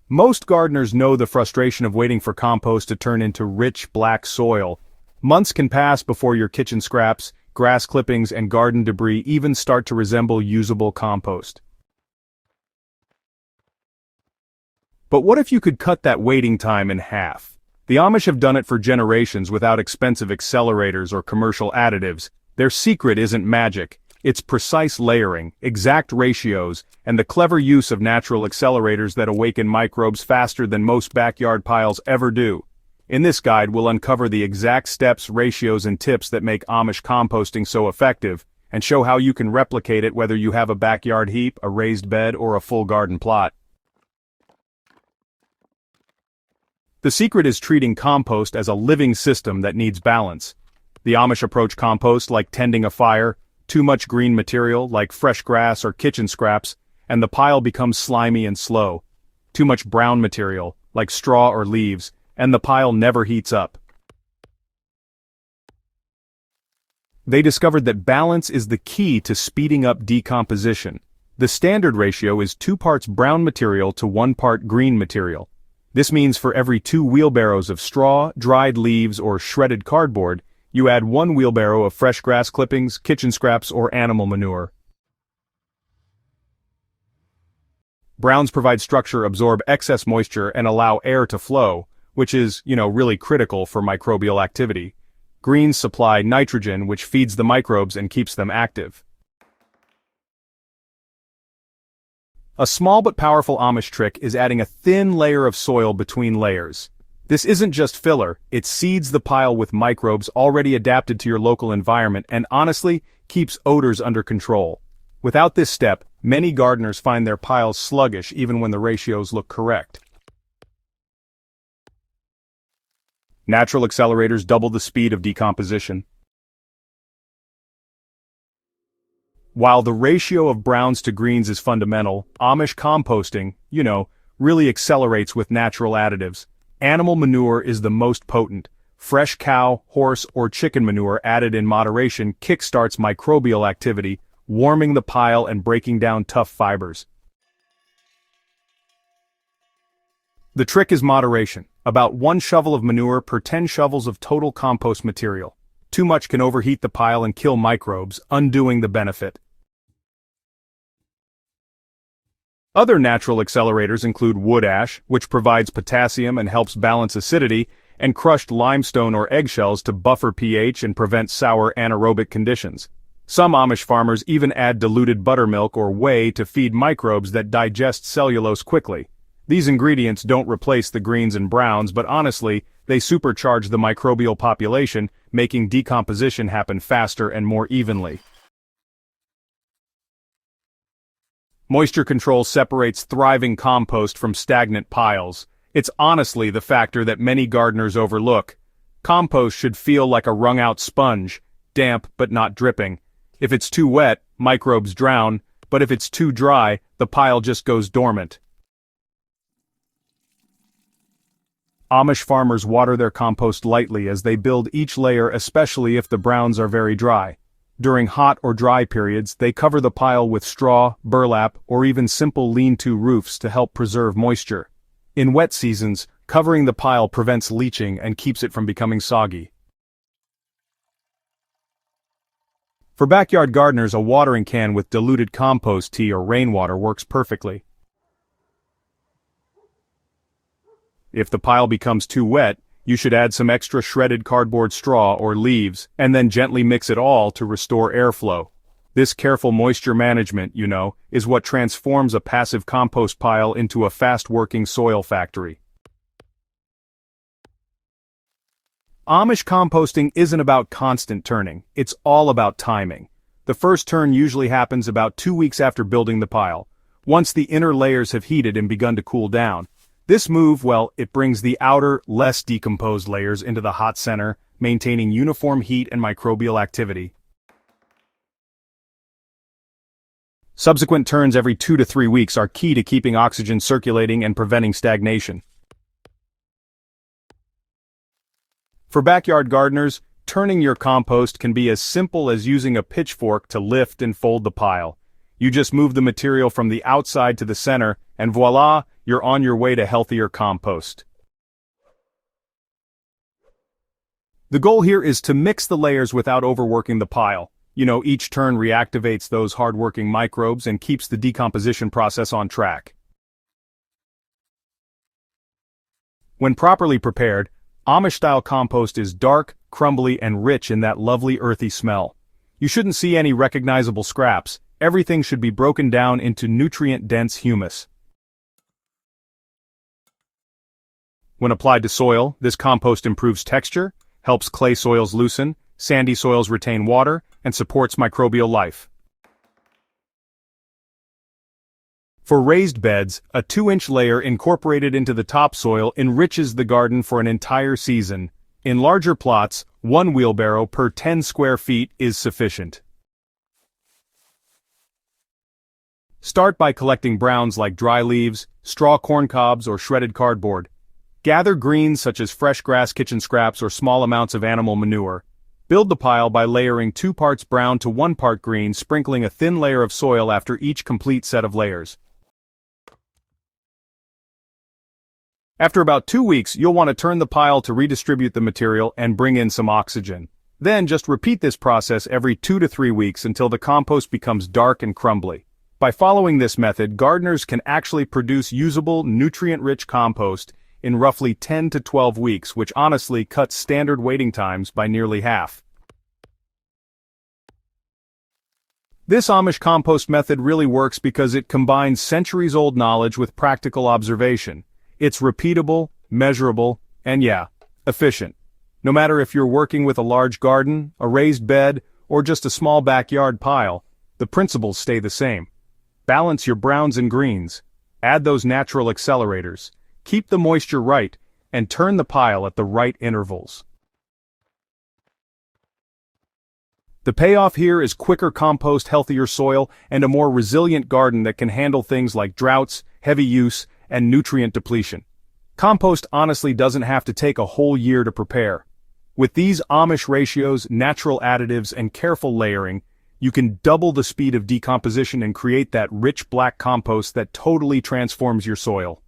Most gardeners know the frustration of waiting for compost to turn into rich black soil. Months can pass before your kitchen scraps, grass clippings, and garden debris even start to resemble usable compost. But what if you could cut that waiting time in half? The Amish have done it for generations without expensive accelerators or commercial additives. Their secret isn't magic. It's precise layering, exact ratios, and the clever use of natural accelerators that awaken microbes faster than most backyard piles ever do. In this guide, we'll uncover the exact steps, ratios, and tips that make Amish composting so effective, and show how you can replicate it whether you have a backyard heap, a raised bed, or a full garden plot. The secret is treating compost as a living system that needs balance. The Amish approach compost like tending a fire, too much green material like fresh grass or kitchen scraps, and the pile becomes slimy and slow. Too much brown material, like straw or leaves, and the pile never heats up. They discovered that balance is the key to speeding up decomposition. The standard ratio is 2 parts brown material to 1 part green material. This means for every 2 wheelbarrows of straw, dried leaves, or shredded cardboard, you add 1 wheelbarrow of fresh grass clippings, kitchen scraps, or animal manure. Browns provide structure, absorb excess moisture, and allow air to flow, which is, really critical for microbial activity. Greens supply nitrogen, which feeds the microbes and keeps them active. A small but powerful Amish trick is adding a thin layer of soil between layers. This isn't just filler, it seeds the pile with microbes already adapted to your local environment and honestly, keeps odors under control. Without this step, many gardeners find their piles sluggish even when the ratios look correct. Natural accelerators double the speed of decomposition. While the ratio of browns to greens is fundamental, Amish composting, really accelerates with natural additives. Animal manure is the most potent. Fresh cow, horse, or chicken manure added in moderation kickstarts microbial activity, warming the pile and breaking down tough fibers. The trick is moderation. About 1 shovel of manure per 10 shovels of total compost material. Too much can overheat the pile and kill microbes, undoing the benefit. Other natural accelerators include wood ash, which provides potassium and helps balance acidity, and crushed limestone or eggshells to buffer pH and prevent sour anaerobic conditions. Some Amish farmers even add diluted buttermilk or whey to feed microbes that digest cellulose quickly. These ingredients don't replace the greens and browns, but honestly, they supercharge the microbial population, making decomposition happen faster and more evenly. Moisture control separates thriving compost from stagnant piles. It's honestly the factor that many gardeners overlook. Compost should feel like a wrung-out sponge, damp but not dripping. If it's too wet, microbes drown, but if it's too dry, the pile just goes dormant. Amish farmers water their compost lightly as they build each layer, especially if the browns are very dry. During hot or dry periods, they cover the pile with straw, burlap, or even simple lean-to roofs to help preserve moisture. In wet seasons, covering the pile prevents leaching and keeps it from becoming soggy. For backyard gardeners, a watering can with diluted compost tea or rainwater works perfectly. If the pile becomes too wet, you should add some extra shredded cardboard straw or leaves, and then gently mix it all to restore airflow. This careful moisture management, is what transforms a passive compost pile into a fast-working soil factory. Amish composting isn't about constant turning, it's all about timing. The first turn usually happens about 2 weeks after building the pile, once the inner layers have heated and begun to cool down. This move, it brings the outer, less decomposed layers into the hot center, maintaining uniform heat and microbial activity. Subsequent turns every 2 to 3 weeks are key to keeping oxygen circulating and preventing stagnation. For backyard gardeners, turning your compost can be as simple as using a pitchfork to lift and fold the pile. You just move the material from the outside to the center, and voila, you're on your way to healthier compost. The goal here is to mix the layers without overworking the pile. Each turn reactivates those hard-working microbes and keeps the decomposition process on track. When properly prepared, Amish-style compost is dark, crumbly, and rich in that lovely earthy smell. You shouldn't see any recognizable scraps. Everything should be broken down into nutrient-dense humus. When applied to soil, this compost improves texture, helps clay soils loosen, sandy soils retain water, and supports microbial life. For raised beds, a 2-inch layer incorporated into the topsoil enriches the garden for an entire season. In larger plots, 1 wheelbarrow per 10 square feet is sufficient. Start by collecting browns like dry leaves, straw corn cobs, or shredded cardboard. Gather greens such as fresh grass, kitchen scraps, or small amounts of animal manure. Build the pile by layering 2 parts brown to 1 part green, sprinkling a thin layer of soil after each complete set of layers. After about 2 weeks, you'll want to turn the pile to redistribute the material and bring in some oxygen. Then just repeat this process every 2 to 3 weeks until the compost becomes dark and crumbly. By following this method, gardeners can actually produce usable, nutrient-rich compost in roughly 10 to 12 weeks, which honestly cuts standard waiting times by nearly half. This Amish compost method really works because it combines centuries-old knowledge with practical observation. It's repeatable, measurable, and efficient. No matter if you're working with a large garden, a raised bed, or just a small backyard pile, the principles stay the same. Balance your browns and greens, add those natural accelerators, keep the moisture right, and turn the pile at the right intervals. The payoff here is quicker compost, healthier soil, and a more resilient garden that can handle things like droughts, heavy use, and nutrient depletion. Compost honestly doesn't have to take a whole year to prepare. With these Amish ratios, natural additives, and careful layering, you can double the speed of decomposition and create that rich black compost that totally transforms your soil.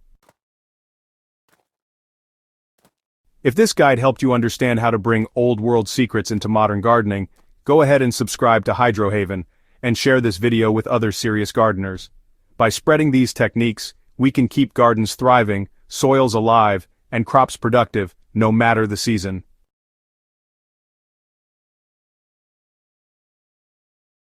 If this guide helped you understand how to bring old-world secrets into modern gardening, go ahead and subscribe to Hydrohaven and share this video with other serious gardeners. By spreading these techniques, we can keep gardens thriving, soils alive, and crops productive, no matter the season.